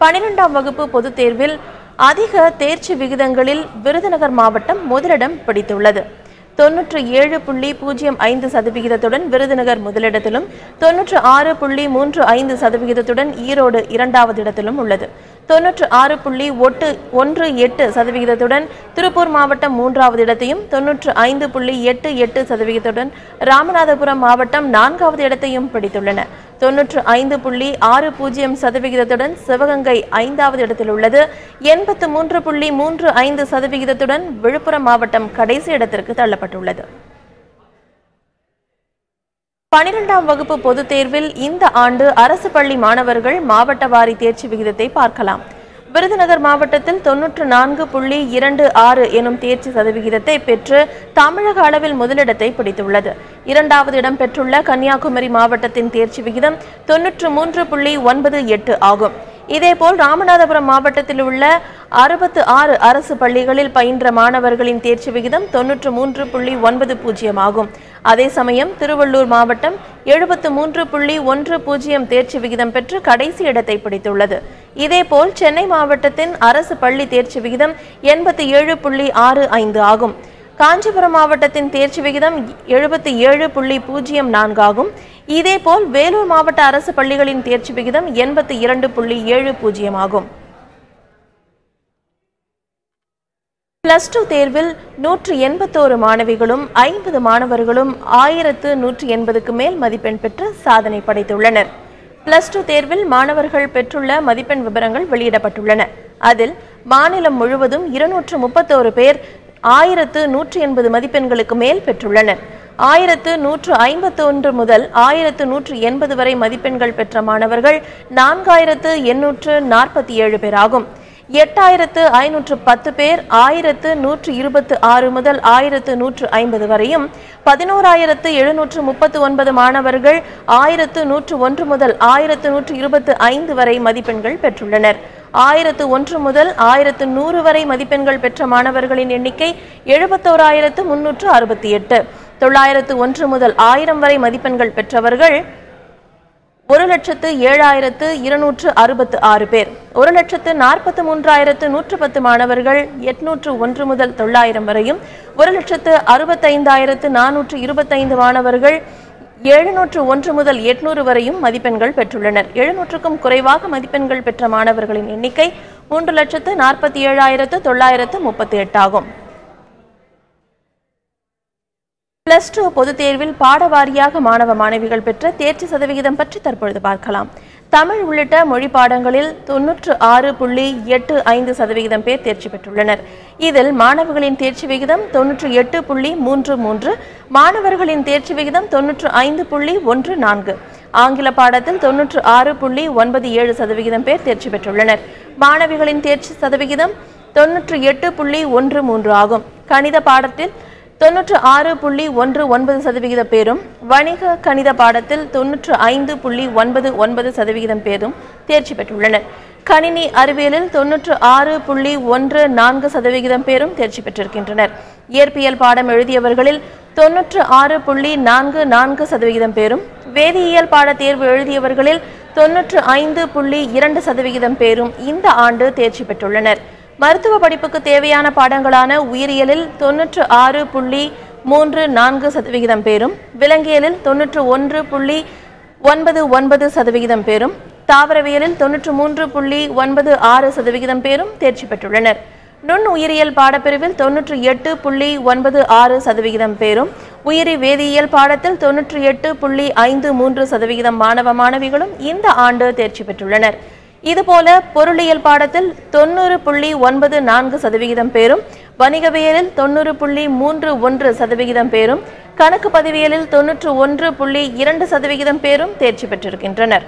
12ஆம் வகுப்பு பொதுத் தேர்வில் அதிக தேர்ச்சி விகிதங்களில் விருதுநகர் மாவட்டம் முதலிடம் பிடித்துள்ளது. 97.05% விருதுநகர் முதலிடத்திலும் 96.35% ஈரோடு இரண்டாவது இடத்திலும் உள்ளது. 96.18% திருப்பூர் மாவட்டம் மூன்றாவது இடத்தையும் 95.88% ராமநாதபுரம் மாவட்டம் நான்காவது இடத்தையும் பிடித்துள்ளன. 95.60% சிவகங்கை ஐந்தாவது இடத்தில் உள்ளது. 83.35% விழுப்புரம் மாவட்டம் கடைசி இடத்திற்கு தள்ளப்பட்டுள்ளது. 12ஆம் வகுப்பு பொதுத் தேர்வில் இந்த ஆண்டு அரசு பள்ளி மாணவர்கள் மாவட்ட வாரி தேர்ச்சி விகிதத்தை பார்க்கலாம். விருதுநகர் மாவட்டத்தில் 94.26 எனும் தேர்ச்சி சதவிகிதத்தை பெற்று தமிழக அளவில் முதலிடத்தை பிடித்துள்ளது. இரண்டாவது இடம் பெற்றுள்ள கன்னியாகுமரி மாவட்டத்தின் தேர்ச்சி விகிதம் 93.98 ஆகும். இதேபோல் ராமநாதபுரம் மாவட்டத்தில் உள்ள 66 அரசு பள்ளிகளில் பயின்ற மாணவர்களின் தேர்ச்சி விகிதம் 93.90 ஆகும். அதே சமயம் திருவள்ளூர் மாவட்டம் 73.10 தேர்ச்சி விகிதம் பெற்று கடைசி இடத்தை பிடித்துள்ளது. இதேபோல் சென்னை மாவட்டத்தின் அரசு பள்ளி தேர்ச்சி விகிதம் 87.65 ஆகும். காஞ்சிபுரம் மாவட்டத்தின் தேர்ச்சி விகிதம் 77.04 ஆகும். இதேபோல் வேலூர் மாவட்ட அரசு பள்ளிகளின் தேர்ச்சி விகிதம் 82.70 ஆகும். +2 தேர்வில் 181 மாணவிகளும் 50 மாணவர்களும் 1180க்கு மேல் மதிப்பெண் பெற்று சாதனை படைத்துள்ளனர். +2 தேர்வில் மாணவர்கள் பெற்றுள்ள மதிப்பெண் விவரங்கள் வெளியிடப்பட்டுள்ளன. அதில் மாநிலம் முழுவதும் 231 பேர் 1180 மதிப்பெண்களுக்கு மேல் பெற்றுள்ளனர். 1151 முதல் 1180 வரை மதிப்பெண்கள் பெற்ற மாணவர்கள் 4847 பேர் ஆகும். 8510 பேர் 1126 முதல் 1150 வரையும், 11739 மாணவர்கள் 1101 முதல் 1125 வரை மதிப்பெண்கள் பெற்றுள்ளனர். 1001 முதல் 1100 வரை மதிப்பெண்கள் பெற்ற மாணவர்களின் எண்ணிக்கை 71368. 901 முதல் 1000 வரை மதிப்பெண்கள் பெற்றவர்கள் 1,07,266 பேர். 1,43,110 மாணவர்கள் 801 முதல் 900 வரையும், 1,65,425 மாணவர்கள் 701 முதல் 800 வரையும் மதிப்பெண்கள் பெற்றுள்ளனர். 700க்கும் குறைவாக மதிப்பெண்கள் பெற்ற மாணவர்களின் எண்ணிக்கை 3,47,938 ஆகும். +2 பொதுத் தேர்வில் பாடவாரியாக மாணவ மாணவிகள் பெற்ற தேர்ச்சி சதவிகிதம் பற்றி தற்பொழுது பார்க்கலாம். தமிழ் உள்ளிட்ட மொழி பாடங்களில் 96.85% பேர் தேர்ச்சி பெற்றுள்ளனர். இதில் மாணவர்களின் தேர்ச்சி விகிதம் 98.33, மாணவர்களின் தேர்ச்சி விகிதம் 95.14. ஆங்கில பாடத்தில் 96.97% பேர் தேர்ச்சி பெற்றுள்ளனர். மாணவிகளின் தேர்ச்சி சதவிகிதம் 98.13 ஆகும். கணித பாடத்தில் 96.19% பேரும், வணிக கணித பாடத்தில் 95.99% பேரும் தேர்ச்சி பெற்றுள்ளனர். கணினி அறிவியலில் 96.14% பேரும் தேர்ச்சி பெற்றிருக்கின்றனர். இயற்பியல் பாடம் எழுதியவர்களில் 96.44% பேரும், வேதியியல் பாட தேர்வு எழுதியவர்களில் 95.2% பேரும் இந்த ஆண்டு தேர்ச்சி பெற்றுள்ளனர். மருத்துவ படிப்புக்கு தேவையான பாடங்களான உயிரியலில் 96.34% பேரும், விலங்கியலில் 91.99% பேரும், தாவரவியலில் 93.96% பேரும் தேர்ச்சி பெற்றுள்ளனர். நுண் உயிரியல் பாடப்பிரிவில் 98.96% பேரும், உயிரி வேதியியல் பாடத்தில் 98.53% மாணவ மாணவிகளும் இந்த ஆண்டு தேர்ச்சி பெற்றுள்ளனர். இதுபோல பொருளியல் பாடத்தில் 90.94% பேரும், வணிகவியலில் 90.31% பேரும், கணக்கு பதிவியலில் 91.2% பேரும் தேர்ச்சி பெற்றிருக்கின்றனர்.